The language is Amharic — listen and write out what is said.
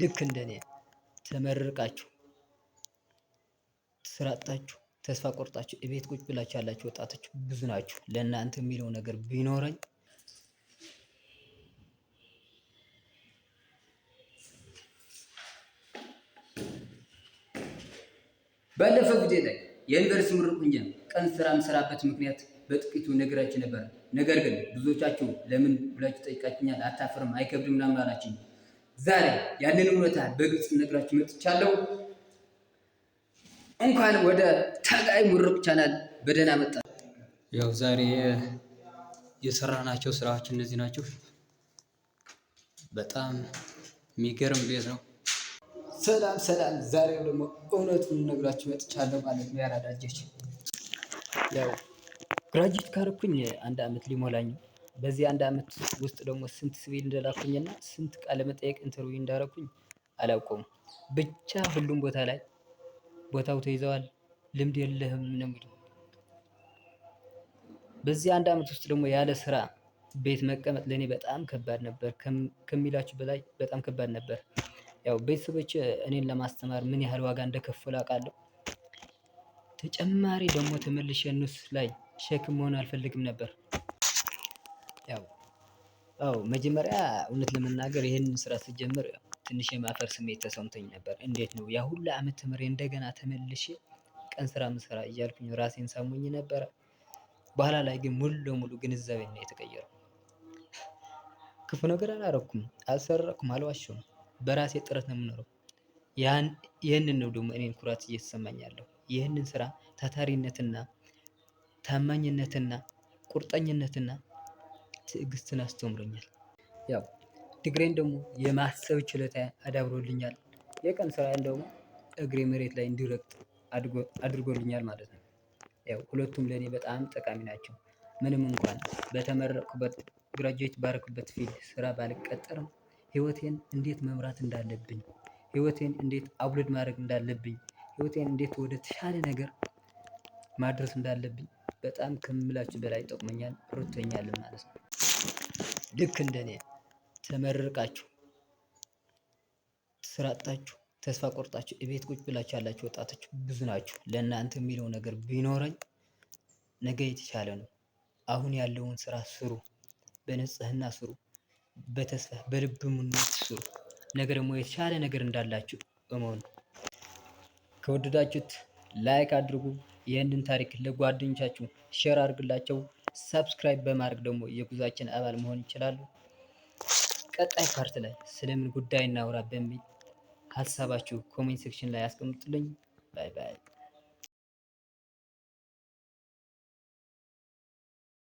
ልክ እንደኔ ተመርቃችሁ ስራ አጣችሁ ተስፋ ቆርጣችሁ እቤት ቁጭ ብላችሁ ያላችሁ ወጣቶች ብዙ ናችሁ። ለእናንተ የሚለው ነገር ቢኖረኝ ባለፈው ቪዲዮ ላይ የዩኒቨርሲቲ ምሩቅ ሆኜ ቀን ስራ የምሰራበት ምክንያት በጥቂቱ ነግራችሁ ነበር። ነገር ግን ብዙዎቻችሁ ለምን ብላችሁ ጠይቃችሁኛል። አታፍርም አይከብድም ምናምን አላችሁኝ። ዛሬ ያንን እውነታ በግልጽ ነግራችሁ መጥቻለሁ። እንኳን ወደ ታጋይ ምሩቅ ቻናል በደህና መጣ። ያው ዛሬ የሰራናቸው ስራዎች እነዚህ ናቸው። በጣም የሚገርም ቤት ነው። ሰላም ሰላም፣ ዛሬው ደግሞ እውነቱን ነግራችሁ መጥቻለሁ ማለት ነው። ያራዳጀች ያው ግራጁዌት ካረኩኝ አንድ አመት ሊሞላኝ ነው። በዚህ አንድ አመት ውስጥ ደግሞ ስንት ሲቪል እንደላኩኝና ስንት ቃለ መጠየቅ ኢንተርቪው እንዳረኩኝ አላውቀውም። ብቻ ሁሉም ቦታ ላይ ቦታው ተይዘዋል፣ ልምድ የለህም ነው የሚሉኝ። በዚህ አንድ አመት ውስጥ ደግሞ ያለ ስራ ቤት መቀመጥ ለኔ በጣም ከባድ ነበር፣ ከሚላችሁ በላይ በጣም ከባድ ነበር። ያው ቤተሰቦች እኔን ለማስተማር ምን ያህል ዋጋ እንደከፈሉ አውቃለሁ። ተጨማሪ ደግሞ ተመልሼ እነሱ ላይ ሸክም መሆን አልፈልግም ነበር። ያው መጀመሪያ እውነት ለመናገር ይሄንን ስራ ስጀምር ትንሽ የማፈር ስሜት ተሰምቶኝ ነበር። እንዴት ነው ያ ሁሉ አመት ተምሬ እንደገና ተመልሼ ቀን ስራ ምሰራ እያልኩኝ ራሴን ሳሞኝ ነበረ። በኋላ ላይ ግን ሙሉ ለሙሉ ግንዛቤ ነው የተቀየረው። ክፉ ነገር አላረኩም፣ አልሰረኩም፣ አልዋሸሁም። በራሴ ጥረት ነው የምኖረው። ይህንን ነው ደግሞ እኔን ኩራት እየተሰማኝ ያለው። ይህንን ስራ ታታሪነትና ታማኝነትና ቁርጠኝነትና ትዕግስትን አስተምሮኛል። ያው ዲግሪን ደግሞ የማሰብ ችሎታ አዳብሮልኛል። የቀን ስራዬን ደግሞ እግሬ መሬት ላይ እንዲረግጥ አድርጎልኛል ማለት ነው። ያው ሁለቱም ለኔ በጣም ጠቃሚ ናቸው። ምንም እንኳን በተመረቅኩበት ግራጁዌት ባረኩበት ፊልድ ስራ ባልቀጠርም ህይወቴን እንዴት መምራት እንዳለብኝ፣ ህይወቴን እንዴት አፕሎድ ማድረግ እንዳለብኝ፣ ህይወቴን እንዴት ወደ ተሻለ ነገር ማድረስ እንዳለብኝ በጣም ከምላችሁ በላይ ጠቅሞኛል፣ ረድቶኛል ማለት ነው። ልክ እንደኔ ተመርቃችሁ ስራ አጣችሁ ተስፋ ቆርጣችሁ እቤት ቁጭ ብላችሁ ያላችሁ ወጣቶች ብዙ ናችሁ። ለእናንተ የሚለው ነገር ቢኖረኝ ነገ የተሻለ ነው። አሁን ያለውን ስራ ስሩ፣ በንጽህና ስሩ፣ በተስፋ በልብ ሙሉነት ስሩ። ነገ ደግሞ የተሻለ ነገር እንዳላችሁ እመኑ። ከወደዳችሁት ላይክ አድርጉ። ይህንን ታሪክ ለጓደኞቻችሁ ሼር አድርግላቸው። ሰብስክራይብ በማድረግ ደግሞ የጉዟችን አባል መሆን ይችላሉ። ቀጣይ ፓርት ላይ ስለምን ጉዳይ እናውራ በሚል ሀሳባችሁ ኮሜንት ሴክሽን ላይ አስቀምጡልኝ። ባይ ባይ።